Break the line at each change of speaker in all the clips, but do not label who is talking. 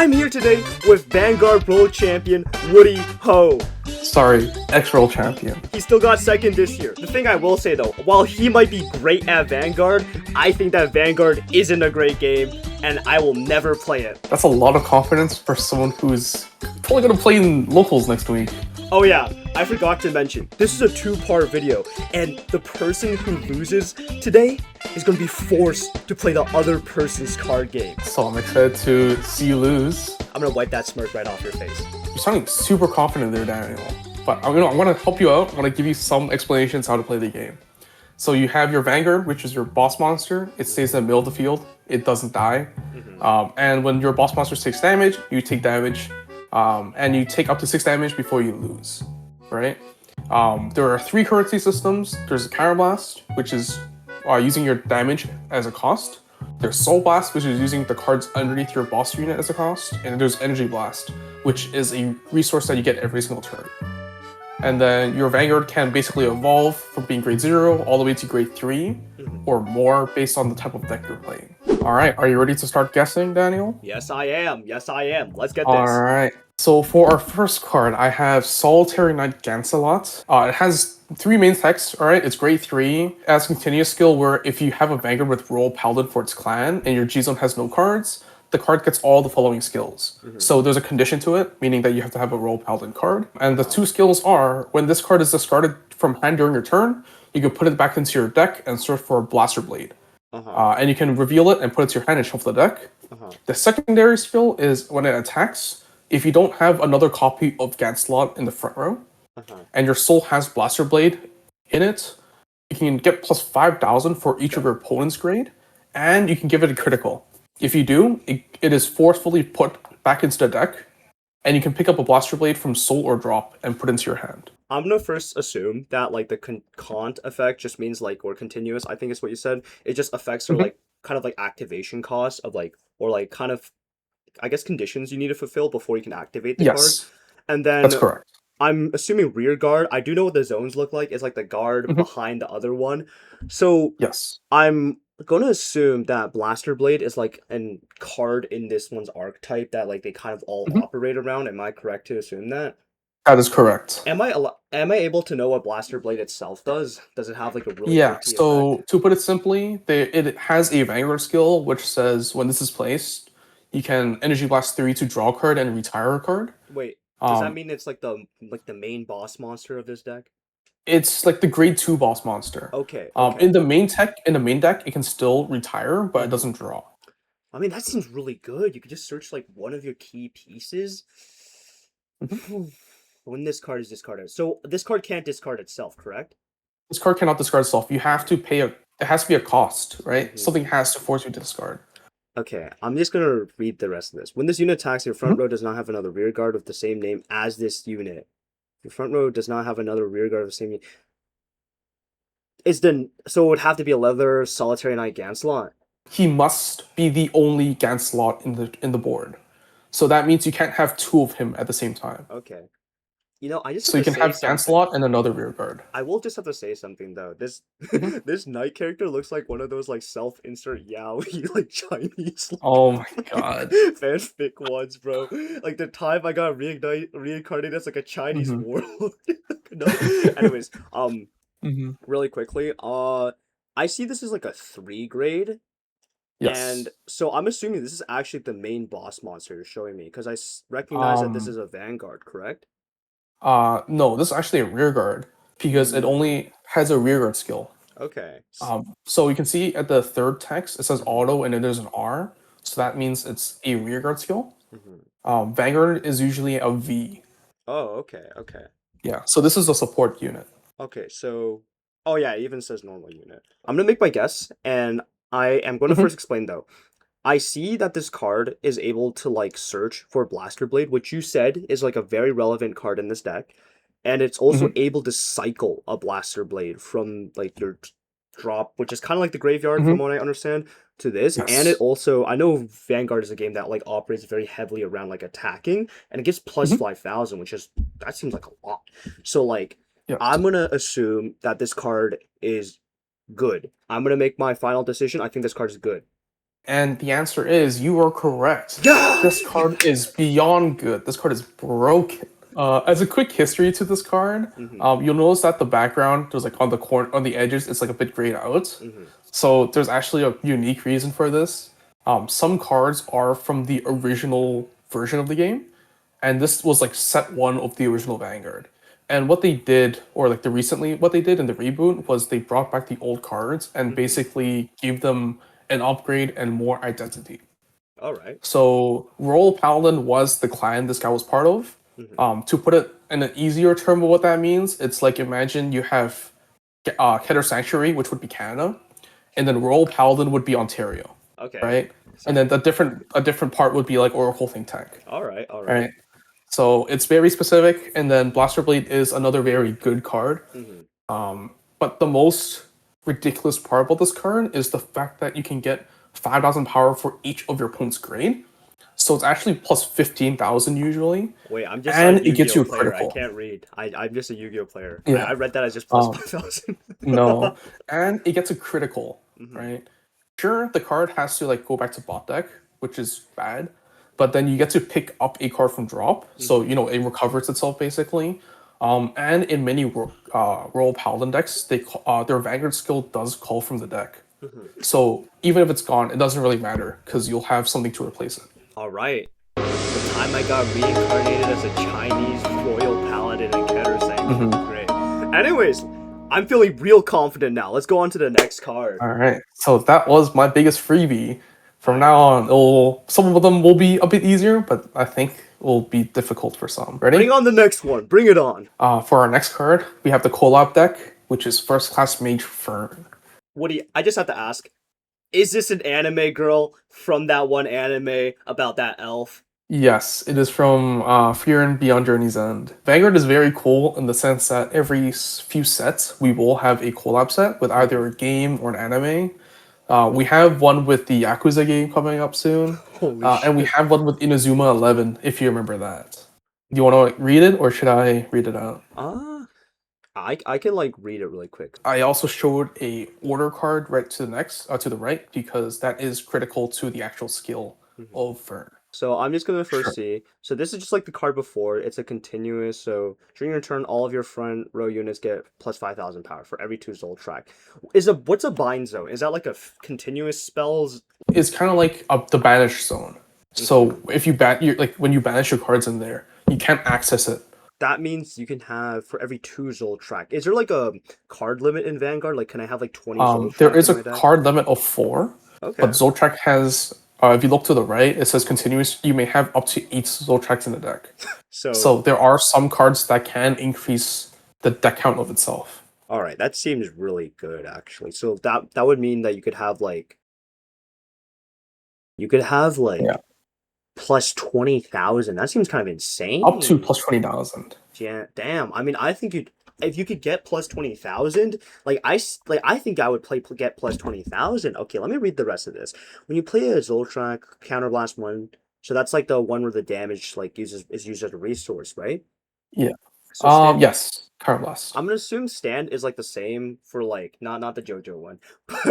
I'm here today with Vanguard World Champion Woody Ho.
Sorry, ex-world champion.
He still got second this year. The thing I will say though, while he might be great at Vanguard, I think that Vanguard isn't a great game, and I will never play it.
That's a lot of confidence for someone who's probably gonna play in locals next week.
Oh yeah, I forgot to mention, this is a two-part video, and the person who loses today is going to be forced to play the other person's card game.
So I'm excited to see you lose.
I'm going to wipe that smirk right off your face.
You're sounding super confident there, Daniel. But I'm gonna help you out. I'm gonna give you some explanations how to play the game. So you have your Vanguard, which is your boss monster. It stays in the middle of the field. It doesn't die. And when your boss monster takes damage, you take damage. And you take up to 6 damage before you lose, right? There are 3 currency systems. There's Counterblast, which is using your damage as a cost. There's Soul Blast, which is using the cards underneath your boss unit as a cost. And there's Energy Blast, which is a resource that you get every single turn. And then your Vanguard can basically evolve from being grade 0 all the way to grade 3 or more based on the type of deck you're playing. All right, are you ready to start guessing, Daniel?
Yes, I am. Yes, I am. Let's get this.
All right. So for our first card, I have Solitary Knight Gancelot. It has 3 main texts, all right? It's grade 3. It has continuous skill where if you have a Vanguard with Royal Paladin for its clan and your G-Zone has no cards, the card gets all the following skills. So there's a condition to it, meaning that you have to have a Royal Paladin card. And the 2 skills are, when this card is discarded from hand during your turn, you can put it back into your deck and search for a Blaster Blade. And you can reveal it and put it to your hand and shuffle the deck. The secondary skill is when it attacks, if you don't have another copy of Gancelot in the front row, and your soul has Blaster Blade in it, you can get plus 5,000 for each of your opponent's grade, and you can give it a critical. If you do, it is forcefully put back into the deck, and you can pick up a Blaster Blade from soul or drop and put into your hand.
I'm gonna first assume that like the cont effect just means like, or continuous, I think is what you said. It just affects her like kind of like activation cost of like, or like kind of, I guess, conditions you need to fulfill before you can activate the card. And then
That's correct.
I'm assuming rear guard. I do know what the zones look like. It's like the guard behind the other one. So
Yes.
I'm gonna assume that Blaster Blade is like a card in this one's archetype that like they kind of all operate around. Am I correct to assume that?
That is correct.
Am I able to know what Blaster Blade itself does? Does it have like a really tricky
so
effect?
to put it simply, it has a Vanguard skill which says when this is placed, you can Energy Blast 3 to draw a card and retire a card.
Wait, does that mean it's like the main boss monster of this deck?
It's like the grade 2 boss monster.
Okay.
In the main deck, it can still retire, but it doesn't draw.
I mean, that seems really good. You could just search like one of your key pieces. When this card is discarded. So this card can't discard itself, correct?
This card cannot discard itself. You have to pay it has to be a cost, right? Something has to force you to discard.
Okay, I'm just gonna read the rest of this. When this unit attacks, your front row does not have another rear guard with the same name as this unit. Your front row does not have another rear guard of the same name. So it would have to be a leather Solitary Knight Gancelot.
He must be the only Gancelot in the board. So that means you can't have 2 of him at the same time.
Okay. You know, I just
so you can have Gancelot and another rear guard.
I will just have to say something though. This this knight character looks like one of those like self-insert yaoi like Chinese.
Oh my god.
Fanfic ones, bro. Like the time I got reincarnated as like a Chinese warlord. No. Anyways, really quickly, I see this as like a 3 grade.
Yes.
And so I'm assuming this is actually the main boss monster you're showing me because I recognize that this is a Vanguard, correct?
No, this is actually a rear guard because it only has a rear guard skill.
Okay.
So you can see at the 3rd text, it says auto and then there's an R. So that means it's a rear guard skill. Vanguard is usually a V.
Oh, okay.
Yeah, so this is a support unit.
Okay, so... Oh yeah, it even says normal unit. I'm gonna make my guess, and I am going to first explain though. I see that this card is able to like search for Blaster Blade, which you said is like a very relevant card in this deck. And it's also able to cycle a Blaster Blade from like your drop, which is kind of like the graveyard from what I understand, to this.
Yes.
And it also, I know Vanguard is a game that like operates very heavily around like attacking, and it gives plus 5,000, which is, that seems like a lot. So like, I'm going to assume that this card is good. I'm going to make my final decision. I think this card is good.
And the answer is you are correct.
Yeah!
This card is beyond good. This card is broken. As a quick history to this card, you'll notice that the background, there's like on the on the edges, it's like a bit grayed out. So there's actually a unique reason for this. Some cards are from the original version of the game, and this was like set one of the original Vanguard. And what they did, or like what they did in the reboot was they brought back the old cards and basically gave them an upgrade and more identity.
All right.
So Royal Paladin was the clan this guy was part of. To put it in an easier term of what that means, it's like imagine you have Keter Sanctuary, which would be Canada, and then Royal Paladin would be Ontario,
Okay.
right? And then a different part would be like Oracle Think Tank.
All right.
Right. So it's very specific, and then Blaster Blade is another very good card. But the most ridiculous part about this card is the fact that you can get 5,000 power for each of your opponent's grade. So it's actually plus 15,000 usually.
Wait, I'm just
and
a
it gets you a
Yu-Gi-Oh player.
critical.
I can't read. I'm just a Yu-Gi-Oh player.
Yeah.
I read that as just plus 5,000.
No, and it gets a critical, right? Sure, the card has to like go back to bot deck, which is bad, but then you get to pick up a card from drop, so you know it recovers itself basically. And in many Royal Paladin decks, their Vanguard skill does call from the deck. So even if it's gone, it doesn't really matter because you'll have something to replace it.
All right. The time I got reincarnated as a Chinese royal paladin in Keter Sanctuary. Great. Anyways, I'm feeling real confident now. Let's go on to the next card.
All right. So that was my biggest freebie. From now on, some of them will be a bit easier, but I think it will be difficult for some. Ready?
Bring on the next one. Bring it on.
For our next card, we have the collab deck, which is First Class Mage Fern.
Woody, I just have to ask, is this an anime girl from that one anime about that elf?
Yes, it is from Fern Beyond Journey's End. Vanguard is very cool in the sense that every few sets we will have a collab set with either a game or an anime. We have one with the Yakuza game coming up soon.
Holy
and we have one with Inazuma 11, if you remember that. Do you want to read it, or should I read it out?
I can like read it really quick.
I also showed a order card right to the right, because that is critical to the actual skill of Fern.
So I'm just gonna first see. So this is just like the card before. It's a continuous. So during your turn, all of your front row units get plus 5,000 power for every 2 Zol track. What's a bind zone? Is that like a continuous spells?
It's kind of like the banish zone. So if you when you banish your cards in there, you can't access it.
That means you can have for every 2 Zol track. Is there like a card limit in Vanguard? Like, can I have like 20 Zol
There
track
is
in
a
my deck?
card limit of 4.
Okay.
But Zoltrack has, if you look to the right, it says continuous. You may have up to 8 Zoltracks in the deck. So there are some cards that can increase the deck count of itself.
All right, that seems really good actually. So that would mean that you could have like
Yeah.
plus 20,000. That seems kind of insane.
Up to plus 20,000.
Yeah, damn. I mean, I think if you could get plus 20,000, I think I would get plus 20,000. Okay, let me read the rest of this. When you play a Zoltrak Counterblast 1, so that's like the one where the damage is used as a resource, right?
Yeah.
So
yes. Counterblast.
I'm gonna assume stand is like the same for like not the JoJo one, but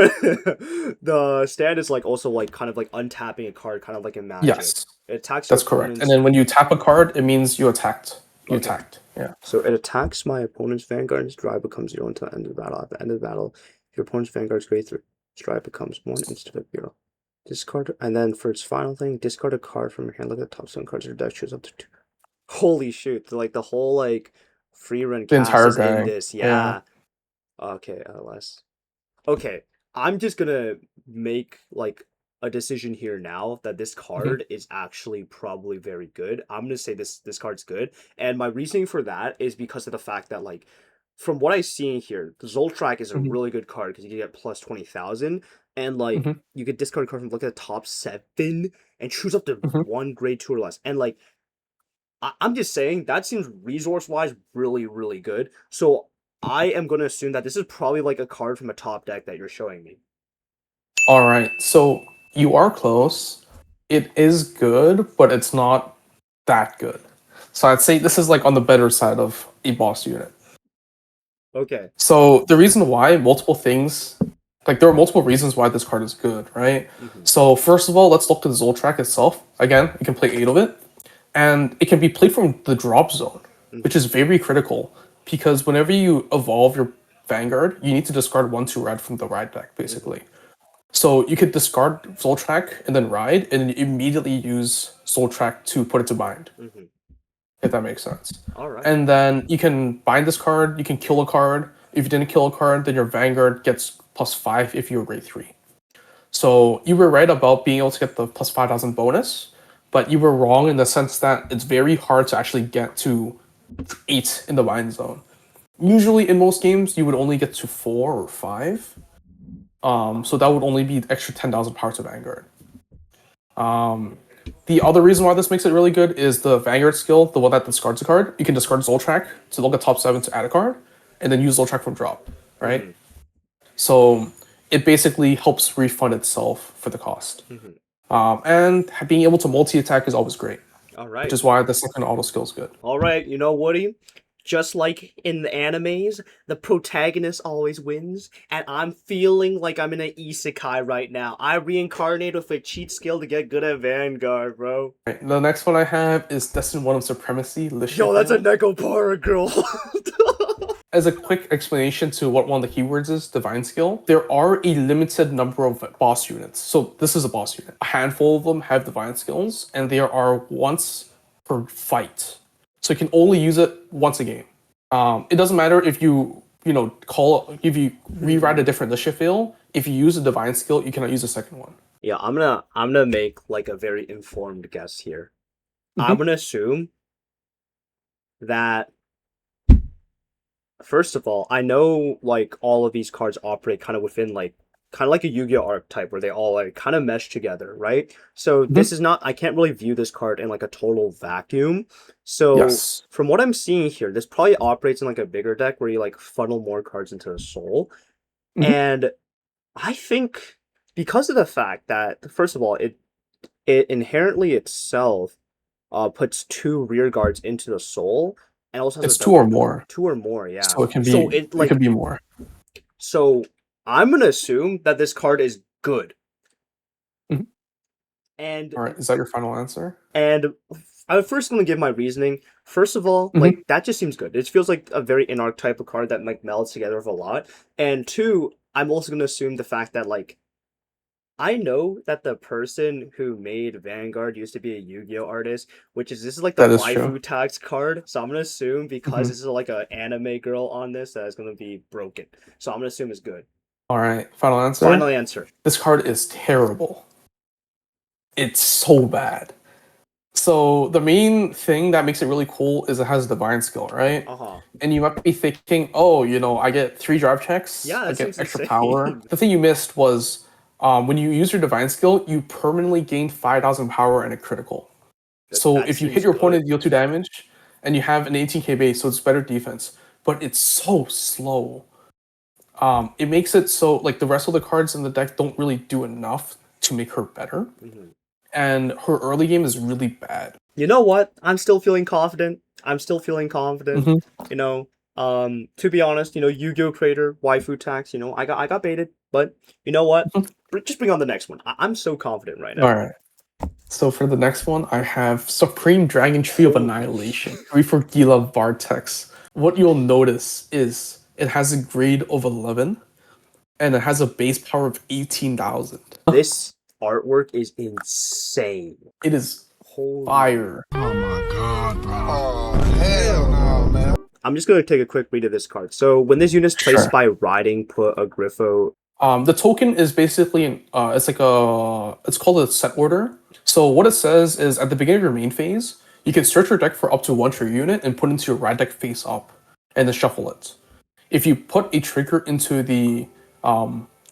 the stand is like also like kind of like untapping a card, kind of like in Magic.
Yes.
It attacks.
That's correct. And then when you tap a card, it means you attacked. You attacked. Yeah.
So it attacks my opponent's Vanguard, and its drive becomes 0 until the end of the battle. At the end of the battle, if your opponent's Vanguard's grade 3, its drive becomes 1 instead of 0. Discard, and then for its final thing, discard a card from your hand. Look at the top 7 cards of your deck. Choose up to 2. Holy shoot! Like the whole like free run
The
cast
entire
is in
gang.
this. Yeah. Okay. LS. Okay. I'm just gonna make like a decision here now that this card is actually probably very good. I'm gonna say this card's good, and my reasoning for that is because of the fact that like from what I see here, the Zoltrak is a really good card because you can get plus 20,000, and like you could discard a card from look at the top 7 and choose up to 1 grade 2 or less, and like I'm just saying that seems resource wise really really good. So I am gonna assume that this is probably like a card from a top deck that you're showing me.
All right. So you are close. It is good, but it's not that good. So I'd say this is like on the better side of a boss unit.
Okay.
So the reason why, multiple things. Like, there are multiple reasons why this card is good, right? So, first of all, let's look at the Zoltrak itself. Again, you can play 8 of it, and it can be played from the drop zone, which is very critical, because whenever you evolve your Vanguard, you need to discard 1/2 red from the ride deck, basically. So, you could discard Zoltrak and then ride, and then immediately use Zoltrak to put it to bind, if that makes sense.
All right.
And then you can bind this card, you can kill a card. If you didn't kill a card, then your Vanguard gets +5 if you're grade 3. So you were right about being able to get the +5,000 bonus, but you were wrong in the sense that it's very hard to actually get to 8 in the bind zone. Usually in most games, you would only get to 4 or 5. So that would only be extra 10,000 power to Vanguard. The other reason why this makes it really good is the Vanguard skill, the one that discards a card. You can discard Zoltrak to look at top 7 to add a card, and then use Zoltrak from drop, right? So it basically helps refund itself for the cost. And being able to multi-attack is always great,
All right.
which is why the second auto skill is good.
All right, you know, Woody, just like in the animes, the protagonist always wins, and I'm feeling like I'm in an isekai right now. I reincarnate with a cheat skill to get good at Vanguard, bro.
Right, the next one I have is Destined 1 of Supremacy, Lisciafael.
Yo, that's a Necopara girl.
As a quick explanation to what one of the keywords is, Divine Skill, there are a limited number of boss units. So this is a boss unit. A handful of them have Divine Skills, and there are once per fight. So you can only use it once a game. It doesn't matter if you rewrite a different Lisciafael. If you use a Divine Skill, you cannot use a second one.
Yeah, I'm gonna make like a very informed guess here. I'm gonna assume that first of all, I know like all of these cards operate kind of within like kind of like a Yu-Gi-Oh archetype where they all like kind of mesh together, right? So this is not I can't really view this card in like a total vacuum. So
Yes.
from what I'm seeing here, this probably operates in like a bigger deck where you like funnel more cards into the soul. And I think because of the fact that first of all, it inherently itself puts 2 rear guards into the soul. And also has
It's
a
2 or more.
2 or more, yeah.
So it can be
it
could be more.
So I'm gonna assume that this card is good. And
All right, is that your final answer?
and I'm first gonna give my reasoning. First of all, like that just seems good. It feels like a very in-arc type of card that like melds together with a lot. And 2, I'm also gonna assume the fact that like I know that the person who made Vanguard used to be a Yu-Gi-Oh artist, which is this is like the
That is
waifu
true.
tax card. So I'm gonna assume because this is like an anime girl on this that it's gonna be broken. So I'm gonna assume it's good.
All right, final answer?
Final answer.
This card is terrible. It's so bad. So the main thing that makes it really cool is it has Divine Skill, right? And you might be thinking, oh, you know, I get 3 drive checks,
Yeah,
I
that
get
seems
extra
insane.
power. The thing you missed was when you use your Divine Skill, you permanently gain 5,000 power and a critical. So
that
if you
seems
hit your opponent,
good.
deal 2 damage, and you have an 18k base, so it's better defense. But it's so slow. It makes it so like the rest of the cards in the deck don't really do enough to make her better. And her early game is really bad.
You know what? I'm still feeling confident. You know, to be honest, you know, Yu-Gi-Oh creator, waifu tax, you know, I got baited, but you know what? Just bring on the next one. I'm so confident right now.
All right. So for the next one, I have Supreme Dragontree of Annihilation, Griphogila Vartex. What you'll notice is it has a grade of 11, and it has a base power of 18,000.
This artwork is insane.
It is
Holy
fire.
Oh my god, bro. Oh, hell no, man.
I'm just gonna take a quick read of this card. So when this unit's placed by riding, put a Griffo.
The token is basically it's called a set order. So what it says is at the beginning of your main phase, you can search your deck for up to 1 trigger unit and put into your ride deck face up, and then shuffle it. If you put a trigger into the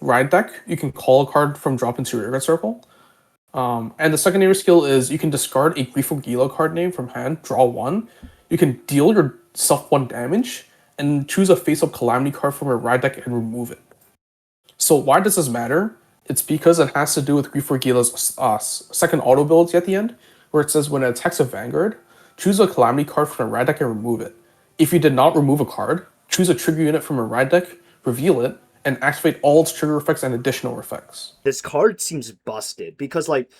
ride deck, you can call a card from drop into your rearguard circle. And the secondary skill is you can discard a Griphogila card name from hand, draw 1. You can deal yourself 1 damage, and choose a face-up Calamity card from your ride deck and remove it. So why does this matter? It's because it has to do with Grifogila's second auto ability at the end, where it says when it attacks a Vanguard, choose a Calamity card from a ride deck and remove it. If you did not remove a card, choose a trigger unit from a ride deck, reveal it, and activate all its trigger effects and additional effects.
This card seems busted because like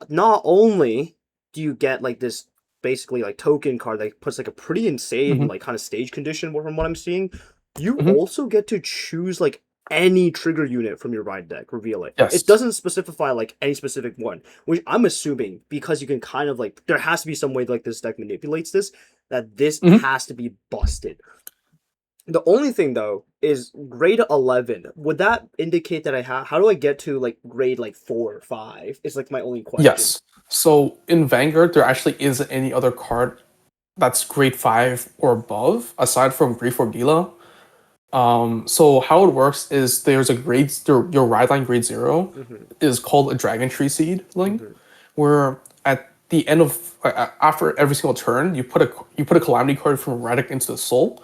not only do you get like this basically like token card that puts like a pretty insane like kind of stage condition from what I'm seeing, you also get to choose like any trigger unit from your ride deck, reveal it.
Yes.
It doesn't specify like any specific one, which I'm assuming because you can kind of like there has to be some way like this deck manipulates this, that this has to be busted. The only thing though is grade 11. Would that indicate that I have? How do I get to like grade like 4 or 5? Is like my only question.
Yes. So in Vanguard, there actually isn't any other card that's grade 5 or above aside from Griphogila. So how it works is there's a grade, your ride line grade 0 is called a Dragontree seedling, where at the end of after every single turn, you put a Calamity card from ride deck into the soul,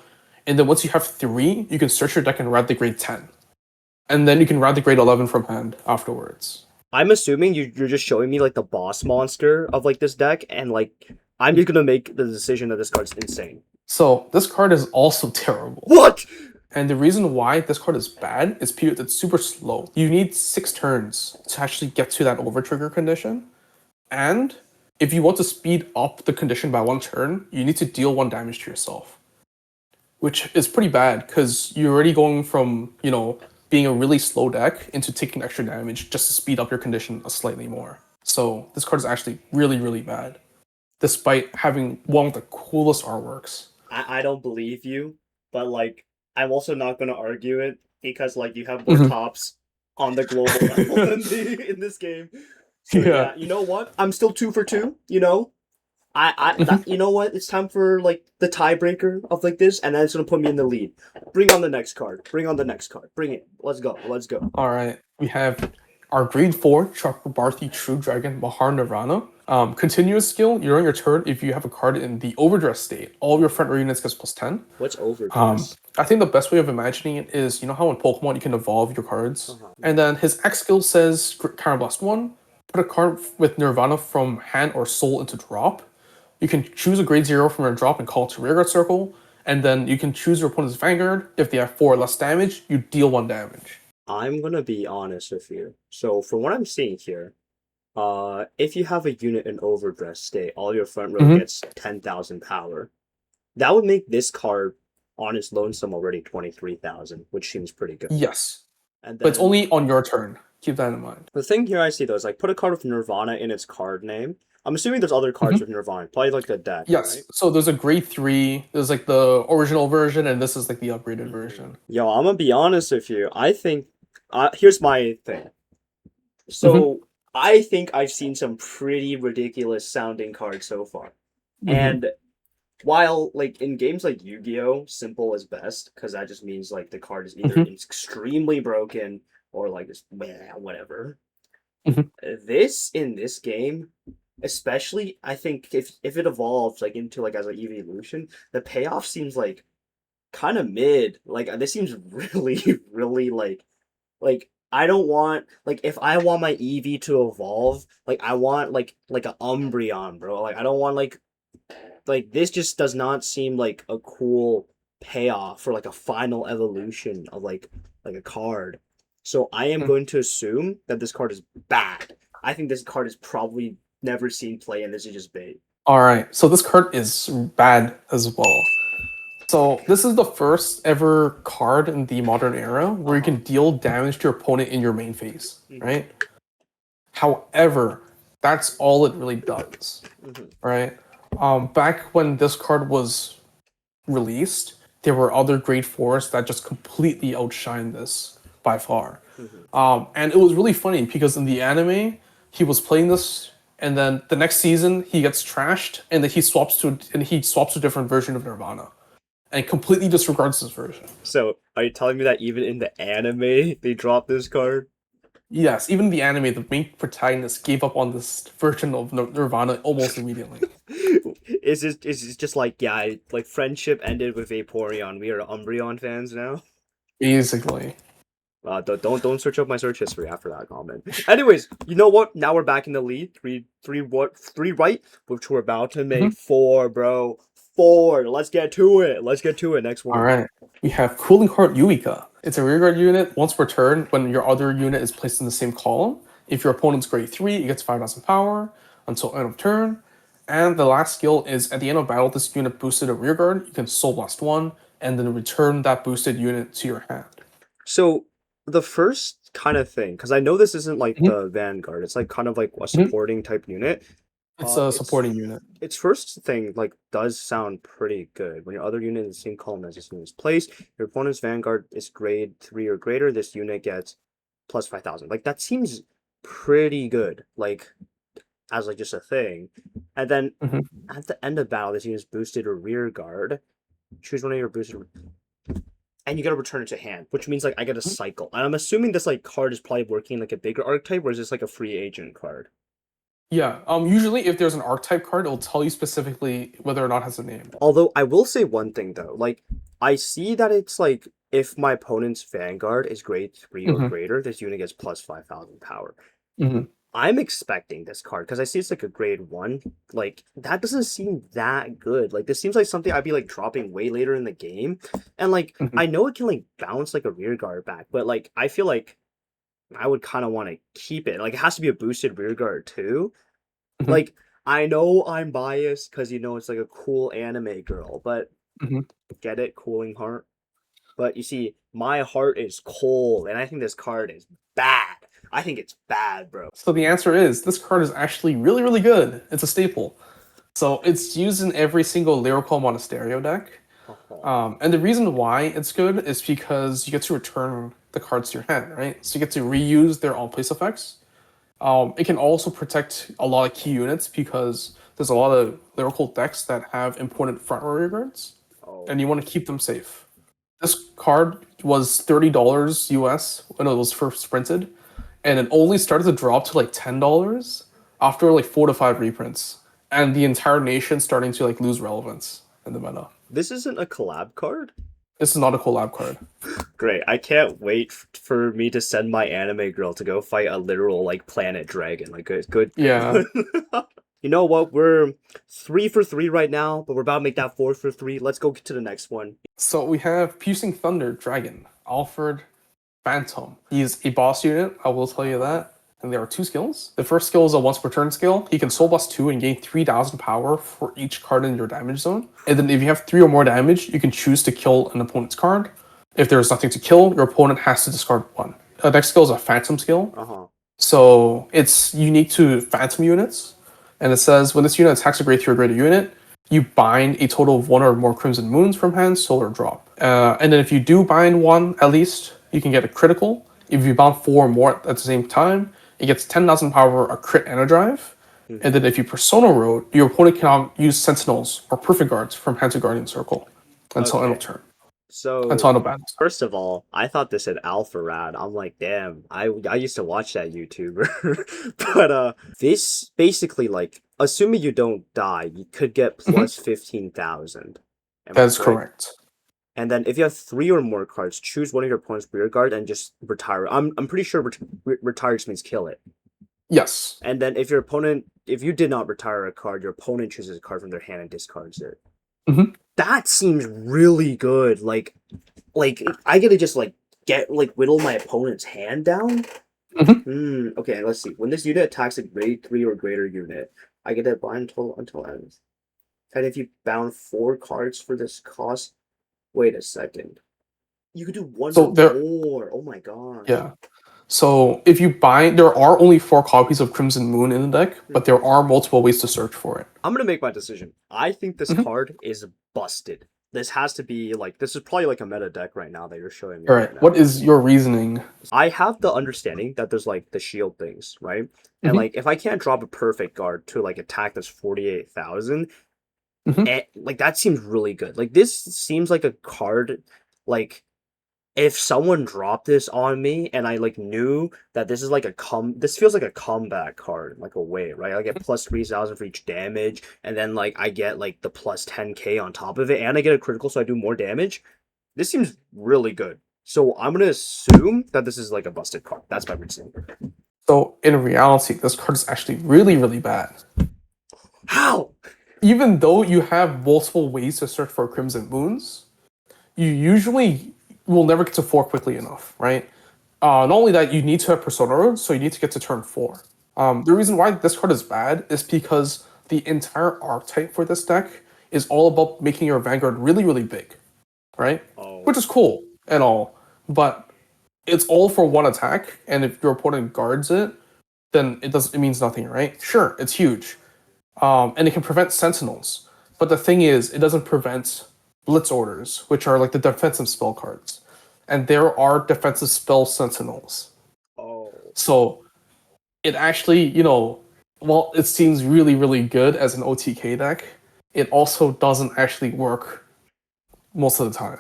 and then once you have 3, you can search your deck and ride the grade 10, and then you can ride the grade 11 from hand afterwards.
I'm assuming you're just showing me like the boss monster of like this deck, and like I'm just gonna make the decision that this card's insane.
So this card is also terrible.
What?
And the reason why this card is bad is because it's super slow. You need 6 turns to actually get to that overtrigger condition. And if you want to speed up the condition by 1 turn, you need to deal 1 damage to yourself. Which is pretty bad, because you're already going from, being a really slow deck into taking extra damage just to speed up your condition slightly more. So this card is actually really, really bad, despite having one of the coolest artworks.
I don't believe you, but like I'm also not gonna argue it because like you have more tops on the global level than me in this game. So, yeah, you know what? I'm still 2 for 2. You know what? It's time for like the tiebreaker of like this, and then it's gonna put me in the lead. Bring on the next card. Bring it. Let's go.
All right, we have our grade 4 Chakrabarthi True Dragon Mahar Nirvana. Continuous skill, during your turn, if you have a card in the overdress state, all of your front row units gets +10.
What's overdress?
I think the best way of imagining it is, how in Pokemon you can evolve your cards? And then his X skill says, Counterblast 1, put a card with Nirvana from hand or soul into drop. You can choose a grade 0 from your drop and call it to rearguard circle. And then you can choose your opponent's Vanguard. If they have 4 or less damage, you deal 1 damage.
I'm gonna be honest with you. So from what I'm seeing here, if you have a unit in overdress state, all your front row gets 10,000 power. That would make this card on its lonesome already 23,000, which seems pretty good.
Yes,
and then,
but it's only on your turn. Keep that in mind.
The thing here I see though is like put a card with Nirvana in its card name. I'm assuming there's other cards with Nirvana, probably like the deck.
Yes,
right?
So there's a grade 3, there's like the original version, and this is like the upgraded version.
Yo, I'm gonna be honest with you. I think, here's my thing. So, I think I've seen some pretty ridiculous sounding cards so far. And while, like, in games like Yu-Gi-Oh!, simple is best, because that just means, like, the card is either extremely broken or, like, just, whatever. In this game, especially, I think if it evolves, like, into, like, as an evolution, the payoff seems, like, kind of mid. Like, this seems really, really, like, I don't want, like, if I want my Eevee to evolve, like, I want, like a Umbreon, bro. Like, I don't want, like, this just does not seem like a cool payoff for, like, a final evolution of, like a card. So I am going to assume that this card is bad. I think this card is probably never seen play, and this is just bait.
Alright, so this card is bad as well. So this is the first ever card in the modern era where you can deal damage to your opponent in your main phase, right? However, that's all it really does, right? Back when this card was released, there were other grade 4s that just completely outshined this by far. And it was really funny because in the anime, he was playing this, and then the next season he gets trashed, and then he swaps to a different version of Nirvana, and completely disregards this version.
So, are you telling me that even in the anime they dropped this card?
Yes, even in the anime, the main protagonist gave up on this version of Nirvana almost immediately.
Is it just like, yeah, like friendship ended with Vaporeon, we are Umbreon fans now?
Basically.
Don't search up my search history after that comment. Anyways, you know what? Now we're back in the lead. Three right, which we're about to make 4, bro. 4. Let's get to it. Let's get to it. Next one.
All right. We have Cooling Heart Yuika. It's a rearguard unit. Once per turn, when your other unit is placed in the same column, if your opponent's grade 3, it gets 5,000 power until end of turn. And the last skill is at the end of battle, this unit boosted a rearguard. You can Soul Blast 1 and then return that boosted unit to your hand.
So the first kind of thing, because I know this isn't like the Vanguard, it's like kind of like a supporting type unit.
It's a supporting unit.
Its first thing like does sound pretty good. When your other unit in the same column as this unit is placed, your opponent's Vanguard is grade 3 or greater, this unit gets plus 5,000. Like that seems pretty good. Like as like just a thing. And then at the end of battle, this unit is boosted or rear guard. Choose one of your boosted, and you gotta return it to hand, which means like I get a cycle. And I'm assuming this like card is probably working like a bigger archetype, or is this like a free agent card?
Yeah. Usually, if there's an archetype card, it'll tell you specifically whether or not it has a name.
Although I will say one thing though, like I see that it's like if my opponent's Vanguard is grade 3 or greater, this unit gets plus 5,000 power. I'm expecting this card because I see it's like a grade 1. Like that doesn't seem that good. Like this seems like something I'd be like dropping way later in the game, and like I know it can like bounce like a rear guard back, but like I feel like I would kind of want to keep it. Like it has to be a boosted rear guard too. Like I know I'm biased because you know it's like a cool anime girl, but get it, Cooling Heart. But you see, my heart is cold, and I think this card is bad. I think it's bad, bro.
So the answer is, this card is actually really, really good. It's a staple. So it's used in every single Lyrical Monasterio deck. And the reason why it's good is because you get to return the cards to your hand, right? So you get to reuse their on-place effects. It can also protect a lot of key units because there's a lot of Lyrical decks that have important front row rear guards, and you want to keep them safe. This card was $30 US when it was first printed, and it only started to drop to like $10 after like 4 to 5 reprints, and the entire nation starting to like lose relevance in the meta.
This isn't a collab card?
This is not a collab card.
Great. I can't wait for me to send my anime girl to go fight a literal like planet dragon. Like it's good.
Yeah.
You know what? We're 3 for 3 right now, but we're about to make that 4 for 3. Let's go to the next one.
So we have Piercing Thunder Dragon, Alphard, Fantôme. He's a boss unit, I will tell you that. And there are 2 skills. The first skill is a once per turn skill. He can Soul Blast 2 and gain 3,000 power for each card in your damage zone. And then if you have 3 or more damage, you can choose to kill an opponent's card. If there's nothing to kill, your opponent has to discard 1. The next skill is a Phantom skill. So it's unique to Phantom units. And it says, when this unit attacks a grade 3 or greater unit, you bind a total of 1 or more Crimson Moons from hand, soul, or drop. And then if you do bind 1, at least, you can get a critical. If you bound 4 or more at the same time, it gets 10,000 power, a crit, and a drive. And then if you Persona Road, your opponent cannot use Sentinels or Perfect Guards from hand to Guardian Circle until end of turn.
So
until end of battle.
First of all, I thought this said Alphard. I'm like, damn, I used to watch that YouTuber. But this basically like, assuming you don't die, you could get plus 15,000.
That's correct.
And then if you have 3 or more cards, choose one of your opponent's rear guard and just retire. I'm pretty sure retire just means kill it.
Yes.
And then if you did not retire a card, your opponent chooses a card from their hand and discards it. That seems really good. Like I get to just like whittle my opponent's hand down. Okay, let's see. When this unit attacks a grade 3 or greater unit, I get to bind until ends. And if you bound 4 cards for this cost, wait a second. You could do 1 more. Oh my god.
Yeah. So if you bind, there are only 4 copies of Crimson Moon in the deck, but there are multiple ways to search for it.
I'm gonna make my decision. I think this card is busted. This has to be like, this is probably like a meta deck right now that you're showing me.
All right. What is your reasoning?
I have the understanding that there's like the shield things, right? And like if I can't drop a perfect guard to like attack that's 48,000, like that seems really good. Like this seems like a card, like if someone dropped this on me and I like knew that this is like this feels like a comeback card, like a way, right? I get plus 3,000 for each damage, and then like I get like the plus 10k on top of it, and I get a critical, so I do more damage. This seems really good. So I'm gonna assume that this is like a busted card. That's my reasoning.
So in reality, this card is actually really, really bad.
How?
even though you have multiple ways to search for Crimson Moons, you usually will never get to 4 quickly enough, right? Not only that, you need to have Persona Road, so you need to get to turn 4. The reason why this card is bad is because the entire archetype for this deck is all about making your Vanguard really, really big, right?
Oh.
Which is cool and all, but it's all for one attack, and if your opponent guards it, then it means nothing, right? Sure, it's huge, and it can prevent Sentinels, but the thing is, it doesn't prevent Blitz Orders, which are like the defensive spell cards, and there are defensive spell Sentinels.
Oh.
So it actually, while it seems really, really good as an OTK deck, it also doesn't actually work most of the time.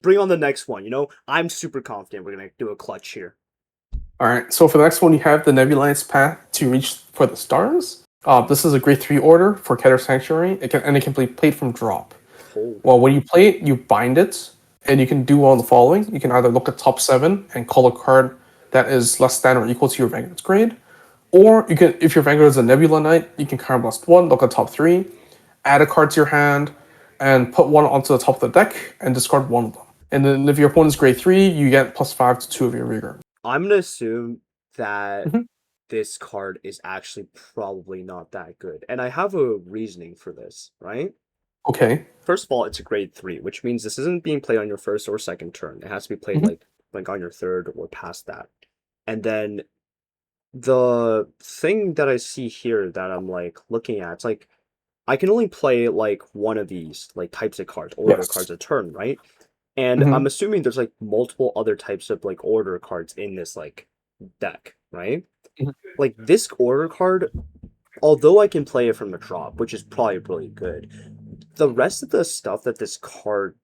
Bring on the next one. I'm super confident we're gonna do a clutch here.
Alright, so for the next one, you have the Nebulized Path to Reach for the Stars. This is a grade 3 order for Keter Sanctuary, it can be played from drop.
Oh.
Well, when you play it, you bind it, and you can do one of the following. You can either look at top 7 and call a card that is less than or equal to your Vanguard's grade, or you can, if your Vanguard is a Nebula Knight, you can Counterblast 1, look at top 3, add a card to your hand, and put one onto the top of the deck, and discard one of them. And then if your opponent's grade 3, you get +5 to 2 of your rearguard.
I'm gonna assume that
Mhm.
this card is actually probably not that good. And I have a reasoning for this, right?
Okay.
First of all, it's a grade 3, which means this isn't being played on your first or second turn. It has to be played
Mhm.
like on your third or past that. And then the thing that I see here that I'm like looking at, it's like I can only play like one of these like types of cards, order
Yes.
cards a turn, right? And
Mhm.
I'm assuming there's like multiple other types of like order cards in this like deck, right?
Mhm.
Like this order card, although I can play it from the drop, which is probably really good, the rest of the stuff that this card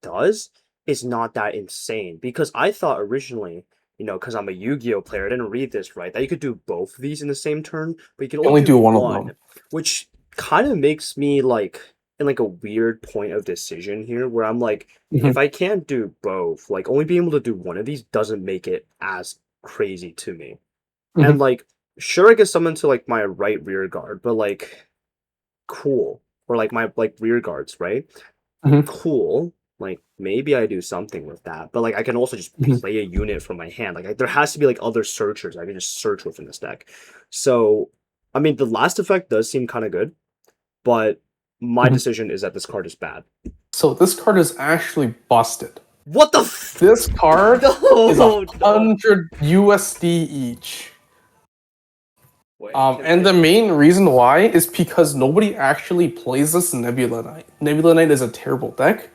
does is not that insane. Because I thought originally, because I'm a Yu-Gi-Oh player, I didn't read this right, that you could do both of these in the same turn, but you can
You
only do
one of
one,
them.
which kind of makes me like in like a weird point of decision here where I'm like,
Mhm.
if I can't do both, like only being able to do one of these doesn't make it as crazy to me. And
Mhm.
like, sure, I can summon to like my right rear guard, but like, cool. Or like my like rear guards, right?
Mhm.
Cool. Like maybe I do something with that, but like I can also just
Mhm.
play a unit from my hand. Like there has to be like other searchers I can just search within this deck. So, I mean, the last effect does seem kind of good, but my
Mhm.
decision is that this card is bad.
So this card is actually busted.
What the
This card is
No, no.
100 USD each.
Wait,
And the main reason why is because nobody actually plays this Nebula Knight. Nebula Knight is a terrible deck.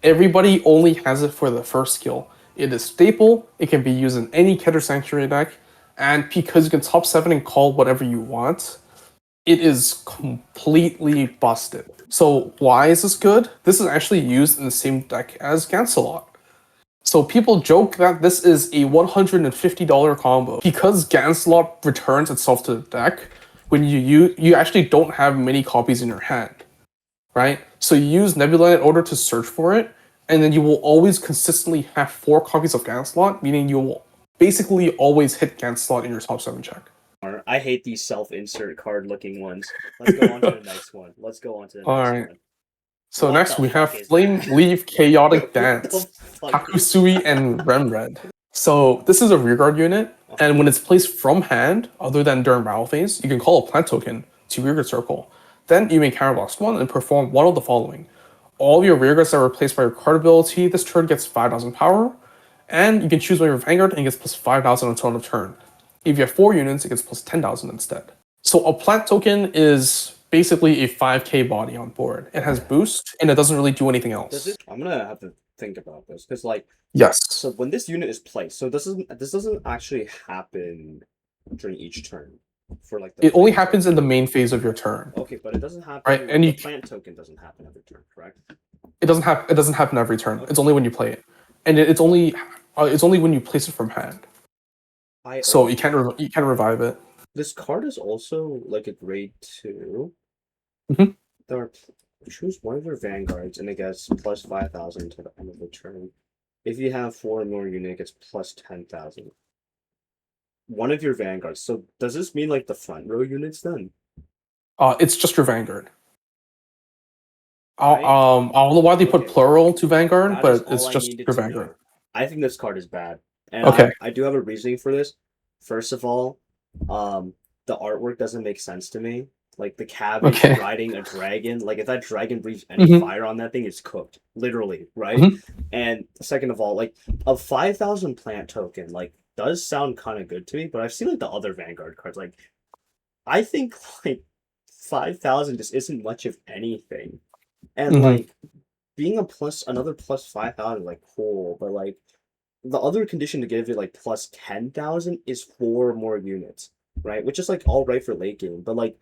Everybody only has it for the first skill. It is staple, it can be used in any Keter Sanctuary deck, and because you can top 7 and call whatever you want, it is completely busted. So why is this good? This is actually used in the same deck as Gancelot. So people joke that this is a $150 combo. Because Gancelot returns itself to the deck, when you actually don't have many copies in your hand, right? So you use Nebula in order to search for it, and then you will always consistently have 4 copies of Gancelot, meaning you will basically always hit Gancelot in your top 7 check.
I hate these self-insert card looking ones. Let's go on to the next one. Let's go on to the next
Alright.
one.
So
What
next
the
we have
fuck is
Flame
that?
Leaf Chaotic
What the
Dance,
fuck is
Hakusui and Remred. So this is a rearguard unit, and when it's placed from hand, other than during battle phase, you can call a plant token to rearguard circle. Then you may counterblast 1 and perform one of the following. All your rearguards that were placed by your card ability this turn gets 5,000 power, and you can choose one of your Vanguard and it gets plus 5,000 until end of turn. If you have 4 units, it gets plus 10,000 instead. So a plant token is basically a 5k body on board. It has boost, and it doesn't really do anything else.
I'm gonna have to think about this because like
Yes.
so when this unit is placed, so this doesn't actually happen during each turn for like the
It only
plant
happens in the
token.
main phase of your turn,
Okay, but it doesn't happen
right?
like
And
the
you,
plant token doesn't happen every turn, correct?
it doesn't happen every turn. It's only when you play it, and it's only when you place it from hand.
I
So you can't revive it.
This card is also like a grade 2.
Mhm.
There are choose one of your vanguards and it gets plus 5,000 to the end of the turn. If you have 4 or more unit, it gets plus 10,000. One of your vanguards. So does this mean like the front row units then?
It's just your Vanguard.
right?
I don't know why they put
Okay.
plural to Vanguard,
That is
but it's
all I
just
needed
for
to
Vanguard.
know. I think this card is bad, and
Okay.
I do have a reasoning for this. First of all, um, the artwork doesn't make sense to me. Like the cabbage
Okay.
riding a dragon. Like if that dragon breathes any
hmm
fire on that thing, it's cooked, literally, right?
hmm
And second of all, like a 5,000 plant token, like does sound kind of good to me. But I've seen like the other Vanguard cards. Like I think like 5,000 just isn't much of anything, and
hmm
like being a plus another plus 5,000 like cool, but like the other condition to give it like plus 10,000 is 4 more units, right? Which is like all right for late game, but like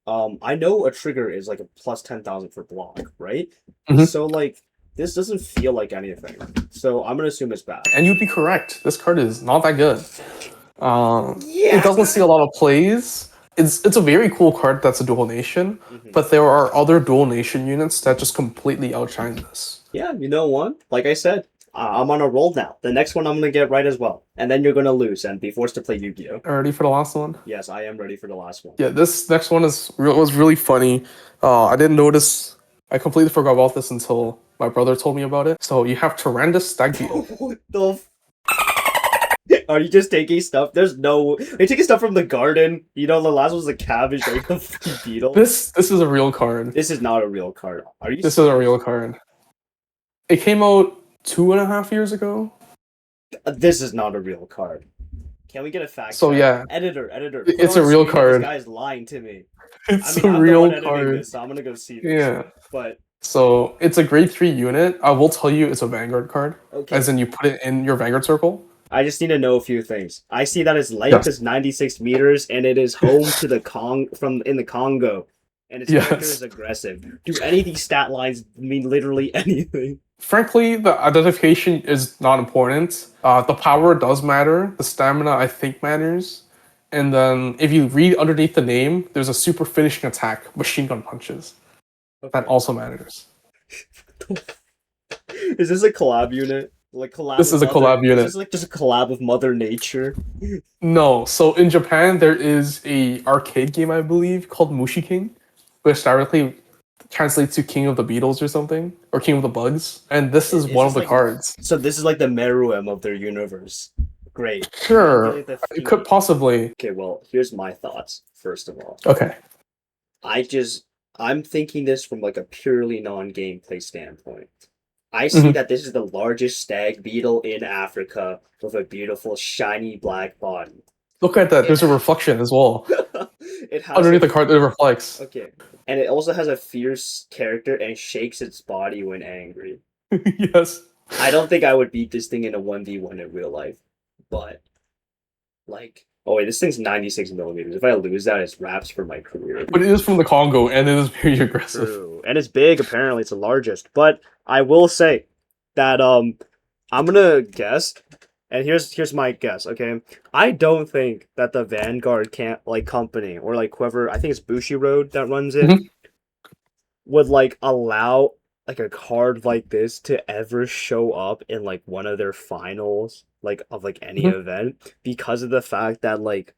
I know a trigger is like a plus 10,000 for block, right?
hmm
So like this doesn't feel like anything. So I'm gonna assume it's bad.
And you'd be correct. This card is not that good. It
Yeah.
doesn't see a lot of plays. It's a very cool card that's a dual nation,
Mhm.
but there are other dual nation units that just completely outshine this.
Yeah, you know what? Like I said, I'm on a roll now. The next one I'm gonna get right as well, and then you're gonna lose and be forced to play Yu-Gi-Oh.
Ready for the last one?
Yes, I am ready for the last one.
Yeah, this next one was really funny. I didn't notice. I completely forgot about this until my brother told me about it. So you have Tarandus Stag-beetle.
What the? Are you just taking stuff? There's no. You're taking stuff from the garden. You know, the last one was a cabbage, like a beetle.
This is a real card.
This is not a real card. Are you?
This is a real card. It came out 2.5 years ago.
This is not a real card. Can we get a fact?
So
check?
yeah,
editor.
it's
put on
a real
screen that
card.
This guy's lying to me.
It's
I mean,
a
I'm the
real
one editing
card.
this, so I'm gonna go see this.
Yeah.
But
So it's a grade 3 unit. I will tell you it's a Vanguard card.
okay.
As in you put it in your Vanguard circle.
I just need to know a few things. I see that its length
Yes.
is 96 meters, and it is home to the in the Congo, and its character
Yes.
is aggressive. Do any of these stat lines mean literally anything?
Frankly, the identification is not important. The power does matter. The stamina, I think, matters. And then if you read underneath the name, there's a super finishing attack, machine gun punches. That
Okay.
also matters.
Is this a collab unit? Like collab?
This
with
is a collab
Is
unit.
this like just a collab of Mother Nature?
No, so in Japan there is a arcade game, I believe, called Mushi King, which directly translates to King of the Beatles or something, or King of the Bugs. And this is
It's
one of
just
the
like-
cards.
So this is like the Meruem of their universe. Great.
Sure,
Like the
it could possibly.
Okay, well, here's my thoughts. First of all,
Okay.
I'm thinking this from like a purely non-gameplay standpoint. I see
Mhm.
that this is the largest stag beetle in Africa with a beautiful shiny black body.
Look at that. There's a reflection as well.
It has
Underneath
a-
the card, it reflects.
Okay. And it also has a fierce character and shakes its body when angry.
Yes.
I don't think I would beat this thing in a 1v1 in real life. But like oh wait, this thing's 96 millimeters. If I lose that, it's wraps for my career.
But it is from the Congo, and it is very aggressive.
True. And it's big, apparently it's the largest. But I will say that I'm gonna guess, and here's my guess, okay? I don't think that the Vanguard can't like company or like whoever I think it's Bushiroad that runs it
Mhm.
would like allow like a card like this to ever show up in like one of their finals like of like any
Mhm.
event because of the fact that like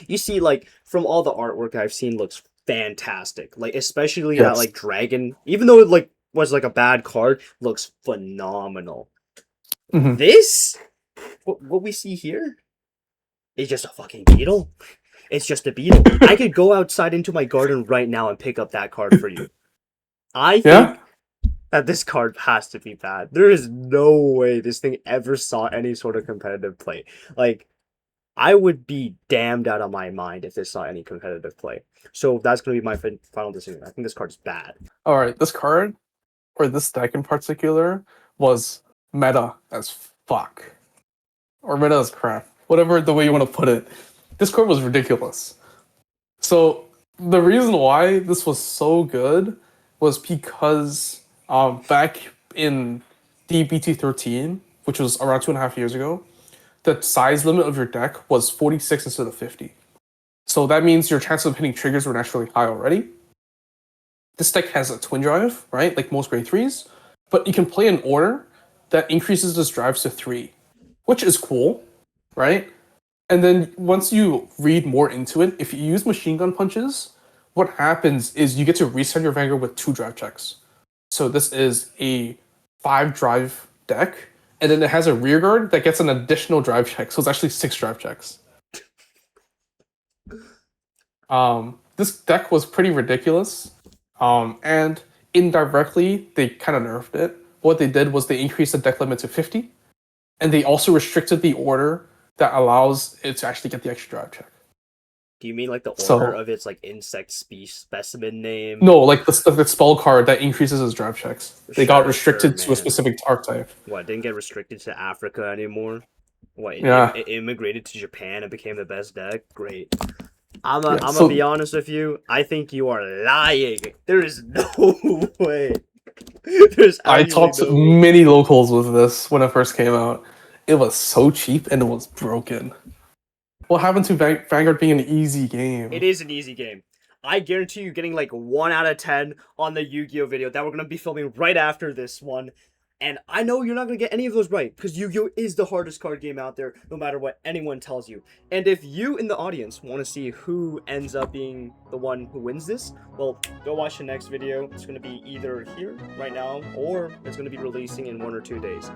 you see like from all the artwork I've seen looks fantastic. Like especially that
Yes.
like dragon, even though it like was like a bad card, looks phenomenal.
Mhm.
This what we see here is just a fucking beetle. It's just a beetle. I could go outside into my garden right now and pick up that card for you. I think
Yeah?
that this card has to be bad. There is no way this thing ever saw any sort of competitive play. Like, I would be damned out of my mind if this saw any competitive play. So that's going to be my final decision. I think this card's bad.
Alright, this card, or this deck in particular, was meta as fuck. Or meta as crap. Whatever the way you want to put it. This card was ridiculous. So, the reason why this was so good was because back in DBT13, which was around 2.5 years ago, the size limit of your deck was 46 instead of 50. So that means your chances of hitting triggers were naturally high already. This deck has a twin drive, right? Like most grade 3s. But you can play an order that increases this drives to 3, which is cool, right? And then once you read more into it, if you use machine gun punches, what happens is you get to reset your Vanguard with 2 drive checks. So this is a 5 drive deck, and then it has a rear guard that gets an additional drive check. So it's actually 6 drive checks. This deck was pretty ridiculous, and indirectly they kind of nerfed it. What they did was they increased the deck limit to 50, and they also restricted the order that allows it to actually get the extra drive check.
Do you mean like the order
So-
of its like insect specimen name?
No, like the spell card that increases its drive checks. They got
Sure,
restricted to
man.
a specific archetype.
What, didn't get restricted to Africa anymore? What,
Yeah.
it immigrated to Japan and became the best deck? Great. I'm
Yeah,
gonna
so-
be honest with you. I think you are lying. There is no way. There's
I
actually
talked
no
to
way.
many locals with this when it first came out. It was so cheap and it was broken. What happened to Vanguard being an easy game?
It is an easy game. I guarantee you getting like 1 out of 10 on the Yu-Gi-Oh video that we're going to be filming right after this one. And I know you're not going to get any of those right, because Yu-Gi-Oh is the hardest card game out there, no matter what anyone tells you. And if you in the audience want to see who ends up being the one who wins this, well, go watch the next video. It's going to be either here, right now, or it's going to be releasing in 1 or 2 days.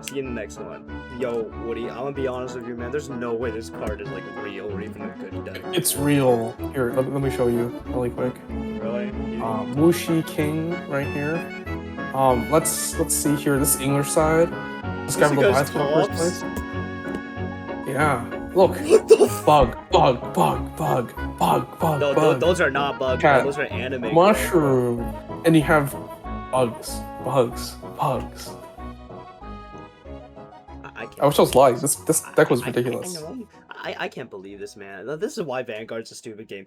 See you in the next one. Yo, Woody, I'm going to be honest with you, man. There's no way this card is like real or even a good deck.
It's real. Here, let me show you really quick.
Really?
Mushi King right here. Let's see here. This English side. This guy
This
with the
guy's
last one first
tops?
place. Yeah. Look.
What the f-
Bug.
No,
bug.
those are not bugs,
Cat.
bro. Those are anime.
Mushroom. And you have bugs.
I can't.
I wish I was lying. This deck was
I
ridiculous.
know. I can't believe this, man. This is why Vanguard's a stupid game.